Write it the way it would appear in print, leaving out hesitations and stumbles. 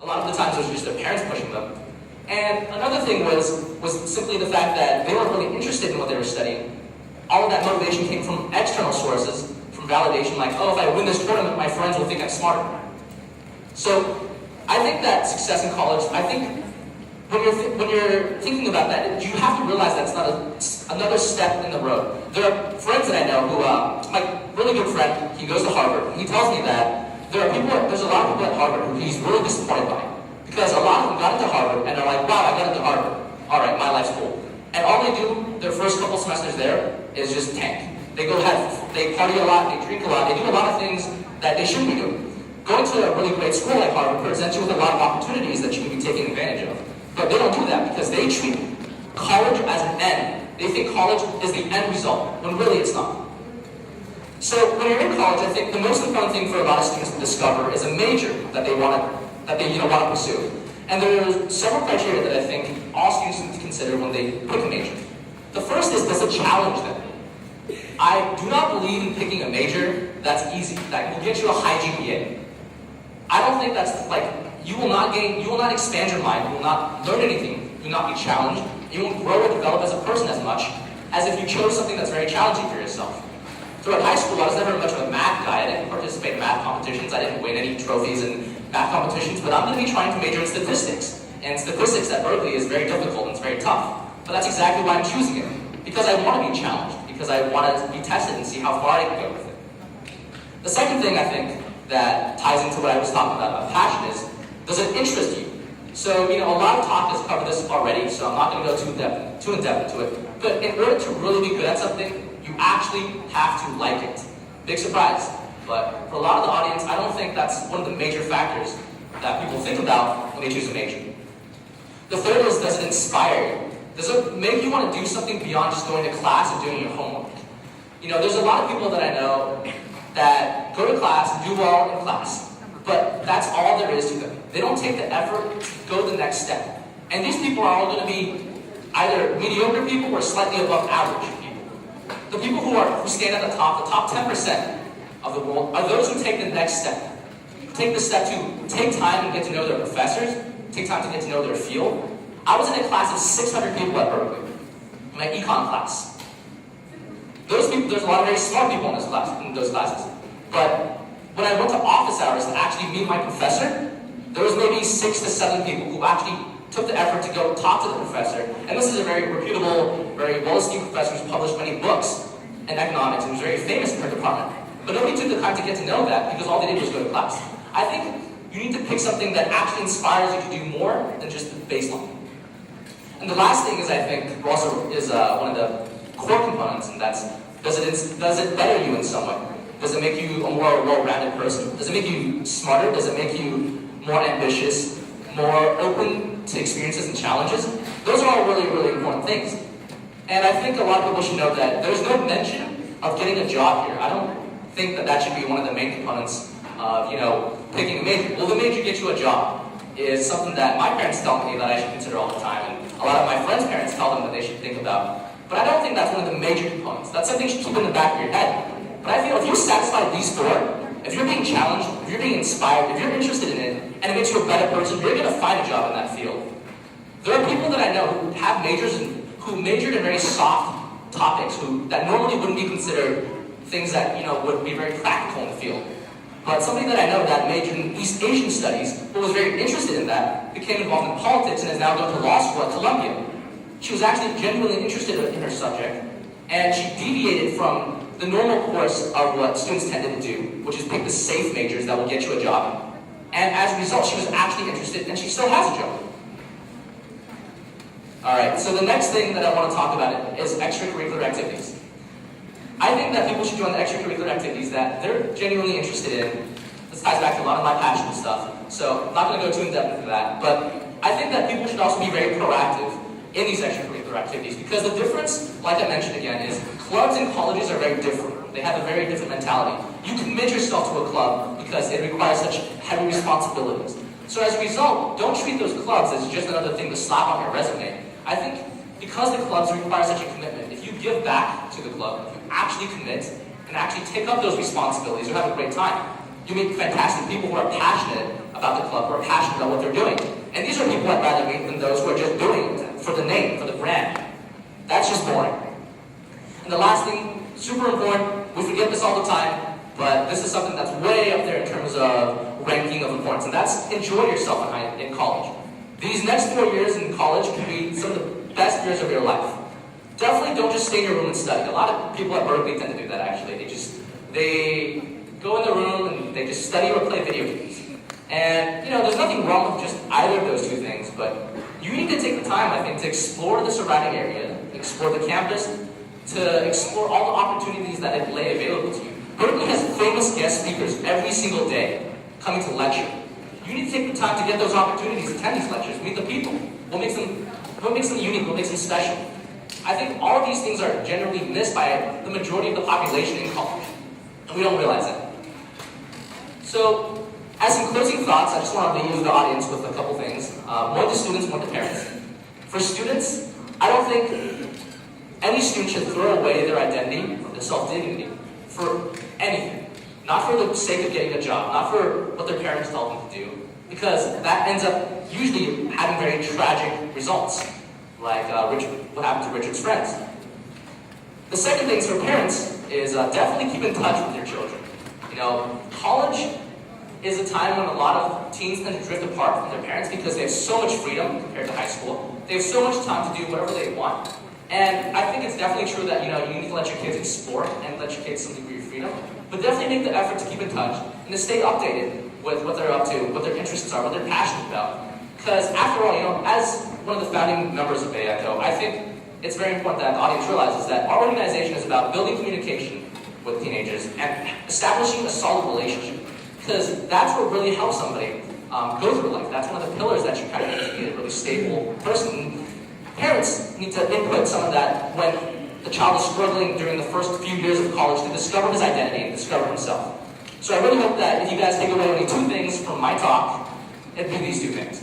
A lot of the times it was just their parents pushing them. And another thing was simply the fact that they weren't really interested in what they were studying. All of that motivation came from external sources, from validation, like, oh, if I win this tournament, my friends will think I'm smarter. So I think that success in college, I think when you're thinking about that, you have to realize that's not another step in the road. There are friends that I know who, my really good friend, he goes to Harvard, and he tells me that there's a lot of people at Harvard who he's really disappointed by. Because a lot of them got into Harvard, and they're like, wow, I got into Harvard. All right, my life's cool. And all they do, their first couple semesters there, is just tank. They party a lot, they drink a lot, they do a lot of things that they shouldn't be doing. Going to a really great school like Harvard presents you with a lot of opportunities that you can be taking advantage of. But they don't do that because they treat college as an end. They think college is the end result, when really it's not. So when you're in college, I think the most important thing for a lot of students to discover is a major that they want to pursue. And there are several criteria that I think all students need to consider when they pick a major. The first is, does it challenge them? I do not believe in picking a major that's easy, that will get you a high GPA. I don't think that's you will not expand your mind, you will not learn anything, you will not be challenged, you won't grow or develop as a person as much as if you chose something that's very challenging for yourself. Throughout high school, I was never much of a math guy. I didn't participate in math competitions, I didn't win any trophies in math competitions, but I'm going to be trying to major in statistics. And statistics at Berkeley is very difficult and it's very tough. But that's exactly why I'm choosing it. Because I want to be challenged. Because I want to be tested and see how far I can go with it. The second thing I think that ties into what I was talking about passion is, does it interest you? So, a lot of talk has covered this already, so I'm not going to go too in depth into it. But in order to really be good at something, you actually have to like it. Big surprise. But for a lot of the audience, I don't think that's one of the major factors that people think about when they choose a major. The third is, does it inspire you? Does it make you want to do something beyond just going to class and doing your homework? There's a lot of people that I know that go to class and do well in class, but that's all there is to them. They don't take the effort to go the next step. And these people are all going to be either mediocre people or slightly above average people. The people who stand at the top 10% of the world, are those who take the next step. Take the step to take time and get to know their professors, take time to get to know their field. I was in a class of 600 people at Berkeley, my econ class. There's a lot of very smart people in those classes. But when I went to office hours to actually meet my professor, there was maybe 6 to 7 people who actually took the effort to go talk to the professor. And this is a very reputable, very well-esteemed professor who's published many books in economics and was very famous in her department. But nobody took the time to get to know that because all they did was go to class. I think you need to pick something that actually inspires you to do more than just the baseline. And the last thing is, I think, also is one of the core components, and that's, does it better you in some way? Does it make you a more well-rounded person? Does it make you smarter? Does it make you more ambitious, more open to experiences and challenges? Those are all really, really important things. And I think a lot of people should know that there's no mention of getting a job here. I don't think that should be one of the main components of, picking a major. Will the major get you a job? Is something that my parents tell me that I should consider all the time, and a lot of my friends' parents tell them that they should think about. But I don't think that's one of the major components. That's something you should keep in the back of your head. But I feel if you satisfy these four, if you're being challenged, if you're being inspired, if you're interested in it, and it makes you a better person, you're going to find a job in that field. There are people that I know who have majors and who majored in very soft topics, that normally wouldn't be considered things that would be very practical in the field. But somebody that I know that majored in East Asian studies, who was very interested in that, became involved in politics and is now going to law school at Columbia. She was actually genuinely interested in her subject, and she deviated from the normal course of what students tended to do, which is pick the safe majors that will get you a job. And as a result, she was actually interested, and she still has a job. Alright, so the next thing that I want to talk about is extracurricular activities. I think that people should join the extracurricular activities that they're genuinely interested in. This ties back to a lot of my passion stuff, so I'm not going to go too in depth into that. But I think that people should also be very proactive in these extracurricular activities, because the difference, like I mentioned again, is clubs and colleges are very different. They have a very different mentality. You commit yourself to a club because it requires such heavy responsibilities. So as a result, don't treat those clubs as just another thing to slap on your resume. I think because the clubs require such a commitment, if you give back to the club, if you actually commit and actually take up those responsibilities, you'll have a great time. You meet fantastic people who are passionate about the club, who are passionate about what they're doing. And these are people I'd rather meet than those who are just doing it for the name, for the brand. That's just boring. And the last thing, super important, we forget this all the time, but this is something that's way up there in terms of ranking of importance, and that's enjoy yourself in college. These next 4 years in college can be some of the best years of your life. Definitely don't just stay in your room and study. A lot of people at Berkeley tend to do that, actually. They go in the room and they just study or play video games. And, there's nothing wrong with just either of those two things, but you need to take the time, I think, to explore the surrounding area, explore the campus, to explore all the opportunities that it lay available to you. Berkeley has famous guest speakers every single day coming to lecture. You need to take the time to get those opportunities, attend these lectures, meet the people. What makes them unique? What makes them special? I think all of these things are generally missed by the majority of the population in college, and we don't realize that. So, as some closing thoughts, I just want to leave the audience with a couple things. More to students, more to parents. For students, I don't think any student should throw away their identity, their self-dignity, for anything. Not for the sake of getting a job, not for what their parents tell them to do, because that ends up usually having very tragic results, like what happened to Richard's friends. The second thing for parents is definitely keep in touch with your children. College is a time when a lot of teens tend to drift apart from their parents because they have so much freedom compared to high school. They have so much time to do whatever they want. And I think it's definitely true that you need to let your kids explore and let your kids some degree of freedom. But definitely make the effort to keep in touch and to stay updated with what they're up to, what their interests are, what they're passionate about. Because after all, as one of the founding members of Bay Echo, I think it's very important that the audience realizes that our organization is about building communication with teenagers and establishing a solid relationship. Because that's what really helps somebody go through life. That's one of the pillars that you kind of need to be a really stable person. Parents need to input some of that when the child is struggling during the first few years of college to discover his identity and discover himself. So I really hope that if you guys take away only two things from my talk, it'd be these two things.